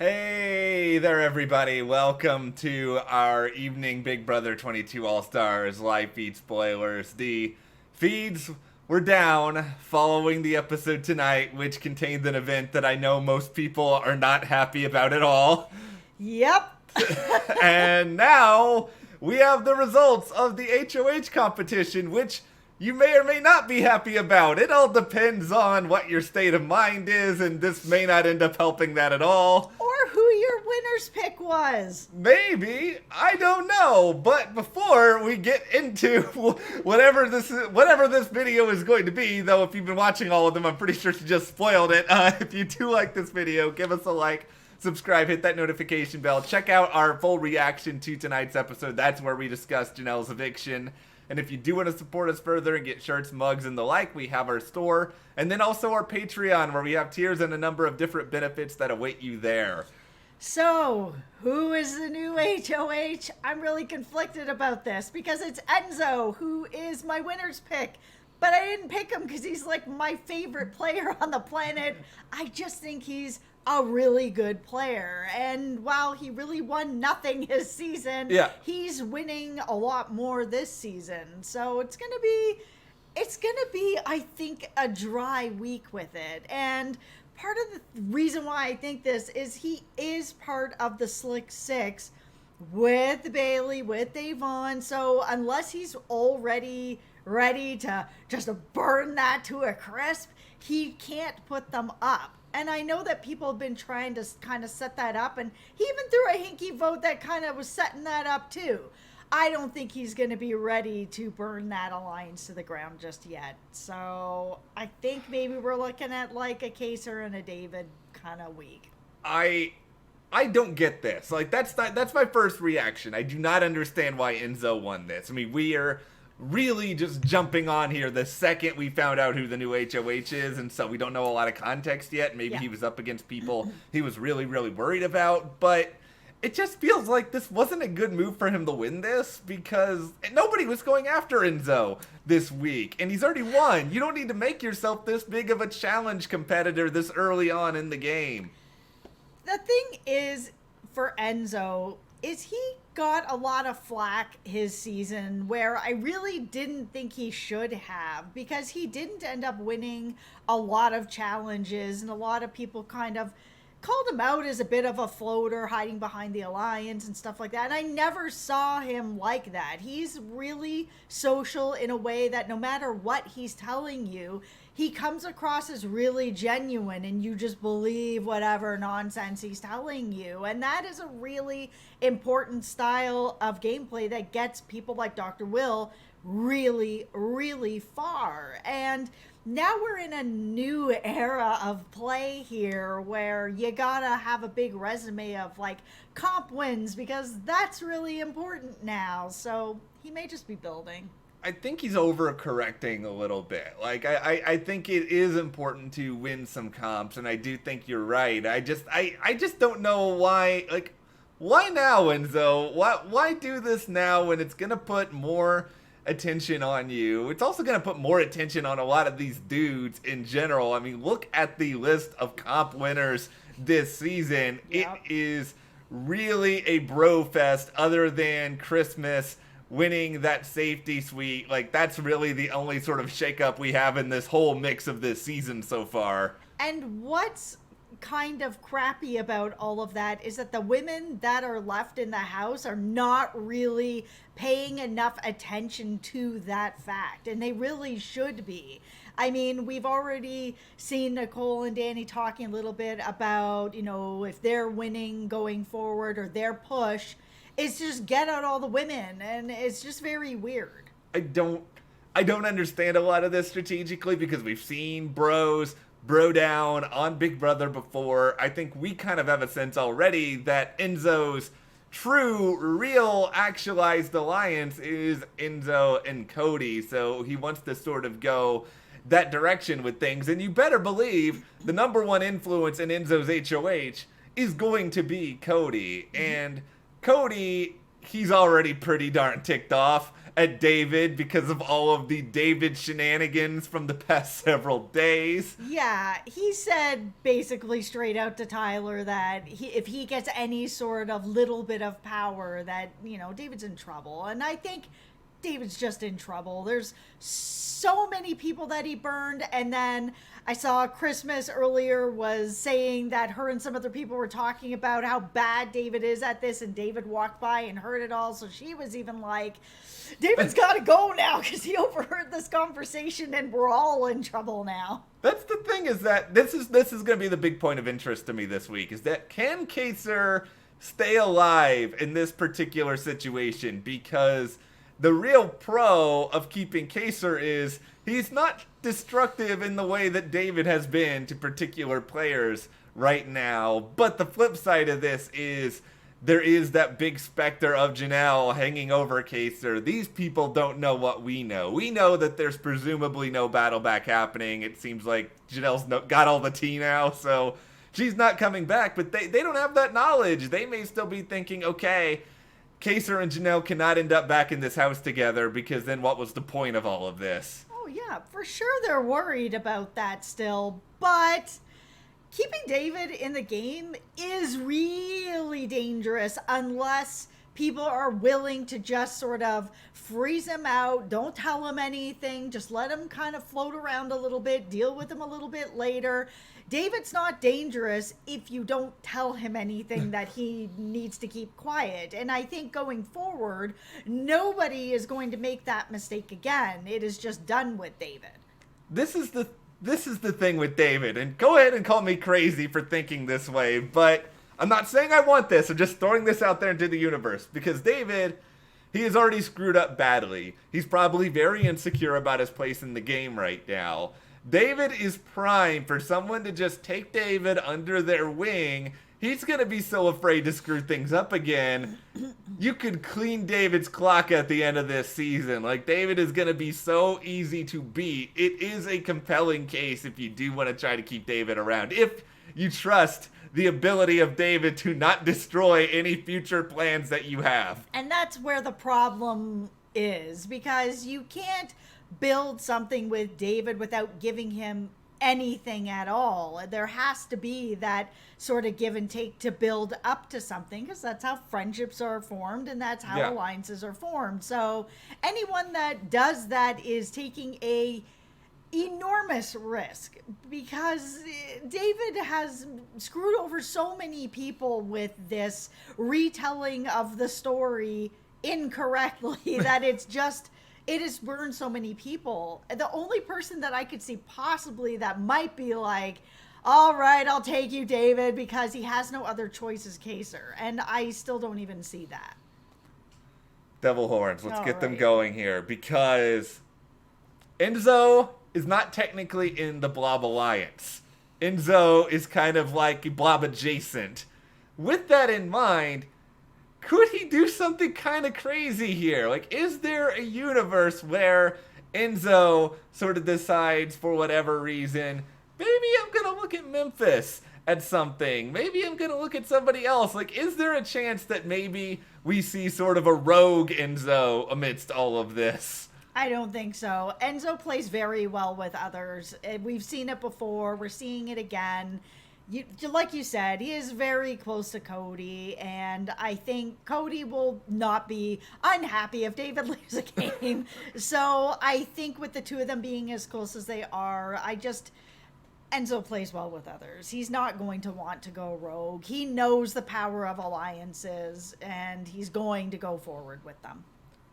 Hey there, everybody. Welcome to our evening Big Brother 22 All-Stars live feed spoilers. The feeds were down following the episode tonight, which contained an event that I know most people are not happy about at all. Yep. And now we have the results of the HoH competition, which you may or may not be happy about. It all depends on what your state of mind is, and this may not end up helping that at all. Or who your winner's pick was. Maybe, I don't know. But before we get into whatever this video is going to be, though if you've been watching all of them, I'm pretty sure she just spoiled it. If you do like this video, give us a like, subscribe, hit that notification bell. Check out our full reaction to tonight's episode. That's where we discuss Janelle's eviction. And if you do want to support us further and get shirts, mugs, and the like, we have our store. And then also our Patreon, where we have tiers and a number of different benefits that await you there. So, who is the new HoH? I'm really conflicted about this because it's Enzo, who is my winner's pick. But I didn't pick him because he's like my favorite player on the planet. I just think he's a really good player. And while he really won nothing his season, he's winning a lot more this season. So it's gonna be, I think, a dry week with it. And part of the reason why I think this is he is part of the Slick Six with Bailey, with Devon. So unless he's already ready to just burn that to a crisp, he can't put them up. And I know that people have been trying to kind of set that up, and he even threw a hinky vote that kind of was setting that up too. I don't think he's going to be ready to burn that alliance to the ground just yet. So I think maybe we're looking at like a Kaser and a David kind of week. I don't get this. Like that's my first reaction. I do not understand why Enzo won this. I mean, we are really just jumping on here the second we found out who the new HoH is, and so we don't know a lot of context yet. Maybe he was up against people he was really, really worried about, but it just feels like this wasn't a good move for him to win this because nobody was going after Enzo this week, and he's already won. You don't need to make yourself this big of a challenge competitor this early on in the game. The thing is, for Enzo, is he got a lot of flack his season where I really didn't think he should have, because he didn't end up winning a lot of challenges, and a lot of people kind of called him out as a bit of a floater hiding behind the alliance and stuff like that. And I never saw him like that. He's really social in a way that no matter what he's telling you, he comes across as really genuine, and you just believe whatever nonsense he's telling you. And that is a really important style of gameplay that gets people like Dr. Will really, really far. And now we're in a new era of play here where you gotta have a big resume of like comp wins, because that's really important now. So he may just be building. I think he's overcorrecting a little bit. Like, I think it is important to win some comps, and I do think you're right. I just don't know why, like, why now, Enzo? Why do this now when it's gonna put more attention on you? It's also gonna put more attention on a lot of these dudes in general. I mean, look at the list of comp winners this season. It is really a bro fest other than Christmas winning that safety suite. Like, that's really the only sort of shakeup we have in this whole mix of this season so far. And what's kind of crappy about all of that is that the women that are left in the house are not really paying enough attention to that fact, and they really should be. I mean, we've already seen Nicole and Danny talking a little bit about, you know, if they're winning going forward, or their push is just get out all the women, and it's just very weird. I don't understand a lot of this strategically, because we've seen bros bro down on Big Brother before. I think we kind of have a sense already that Enzo's true, real, actualized alliance is Enzo and Cody, so he wants to sort of go that direction with things, and you better believe the number one influence in Enzo's HoH is going to be Cody. And Cody, he's already pretty darn ticked off at David because of all of the David shenanigans from the past several days. Yeah, he said basically straight out to Tyler that if he gets any sort of little bit of power, that, David's in trouble. And I think David's just in trouble. There's so many people that he burned, and then I saw Christmas earlier was saying that her and some other people were talking about how bad David is at this, and David walked by and heard it all, so she was even like, David's got to go now because he overheard this conversation and we're all in trouble now. That's the thing, is that this is going to be the big point of interest to me this week, is that can Kaser stay alive in this particular situation? Because the real pro of keeping Kaser is he's not destructive in the way that David has been to particular players right now. But the flip side of this is there is that big specter of Janelle hanging over Kaser. These people don't know what we know. We know that there's presumably no battle back happening. It seems like Janelle's got all the tea now, so she's not coming back. But they don't have that knowledge. They may still be thinking, okay, Kaser and Janelle cannot end up back in this house together, because then what was the point of all of this? Oh yeah, for sure they're worried about that still, but keeping David in the game is really dangerous unless people are willing to just sort of freeze him out, don't tell him anything, just let him kind of float around a little bit, deal with him a little bit later. David's not dangerous if you don't tell him anything that he needs to keep quiet. And I think going forward, nobody is going to make that mistake again. It is just done with David. This is the thing with David, and go ahead and call me crazy for thinking this way, but I'm not saying I want this. I'm just throwing this out there into the universe, because David, he has already screwed up badly. He's probably very insecure about his place in the game right now. David is prime for someone to just take David under their wing. He's going to be so afraid to screw things up again. You could clean David's clock at the end of this season. Like, David is going to be so easy to beat. It is a compelling case if you do want to try to keep David around. If you trust the ability of David to not destroy any future plans that you have. And that's where the problem is, because you can't build something with David without giving him anything at all. There has to be that sort of give and take to build up to something, because that's how friendships are formed and that's how alliances are formed. So anyone that does that is taking a enormous risk, because David has screwed over so many people with this retelling of the story incorrectly that it has burned so many people. The only person that I could see possibly that might be like, all right, I'll take you, David, because he has no other choice, is Kaser. And I still don't even see that. Devil horns, let's get them going here, because Enzo is not technically in the Blob Alliance. Enzo is kind of like Blob adjacent. With that in mind, could he do something kind of crazy here? Like, is there a universe where Enzo sort of decides, for whatever reason, maybe I'm going to look at Memphis at something. Maybe I'm going to look at somebody else. Like, is there a chance that maybe we see sort of a rogue Enzo amidst all of this? I don't think so. Enzo plays very well with others. We've seen it before. We're seeing it again. Like you said, he is very close to Cody, and I think Cody will not be unhappy if David leaves a game. So I think with the two of them being as close as they are, Enzo plays well with others. He's not going to want to go rogue. He knows the power of alliances, and he's going to go forward with them.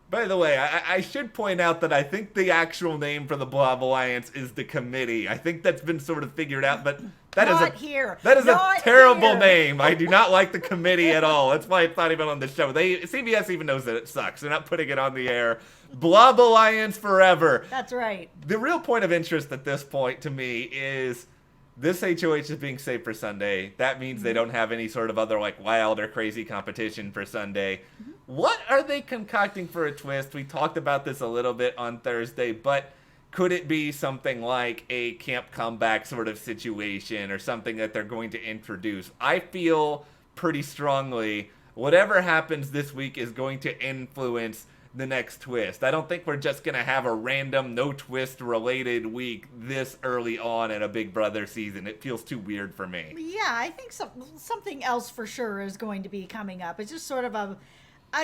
By the way, I should point out that I think the actual name for the Blob Alliance is the Committee. I think that's been sort of figured out, but that is a terrible name. I do not like the Committee at all. That's why it's not even on the show. CBS even knows that it sucks. They're not putting it on the air. Blob Alliance forever. That's right. The real point of interest at this point to me is this HOH is being saved for Sunday. That means they don't have any sort of other like wild or crazy competition for Sunday. What are they concocting for a twist? We talked about this a little bit on Thursday, but could it be something like a camp comeback sort of situation or something that they're going to introduce? I feel pretty strongly whatever happens this week is going to influence the next twist. I don't think we're just going to have a random no twist related week this early on in a Big Brother season. It feels too weird for me. Yeah, I think something else for sure is going to be coming up. It's just sort of a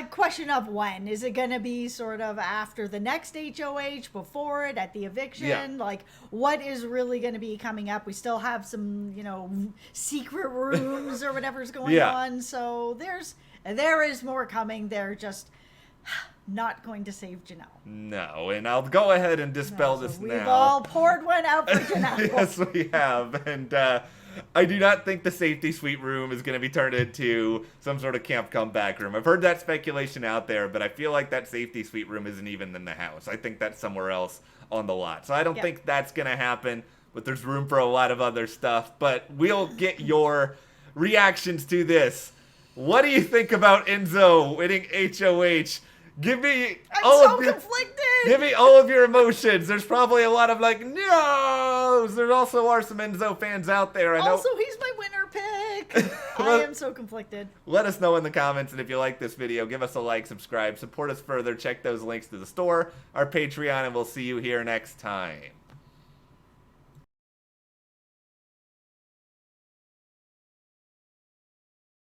question of when. Is it going to be sort of after the next HOH, before it, at the eviction? Yeah. Like, what is really going to be coming up? We still have some, secret rooms or whatever's going on. So there is more coming. They're just not going to save Janelle. No, and I'll go ahead and dispel this now. We've all poured one out for Janelle. Yes, we have. And I do not think the safety suite room is going to be turned into some sort of camp comeback room. I've heard that speculation out there, but I feel like that safety suite room isn't even in the house. I think that's somewhere else on the lot. So I don't think that's going to happen, but there's room for a lot of other stuff. But we'll get your reactions to this. What do you think about Enzo winning HOH? Give me conflicted. Give me all of your emotions. There's probably a lot of no. There also are some Enzo fans out there. Also, he's my winner pick. I am so conflicted. Let us know in the comments, and if you like this video, give us a like, subscribe, support us further. Check those links to the store, our Patreon, and we'll see you here next time.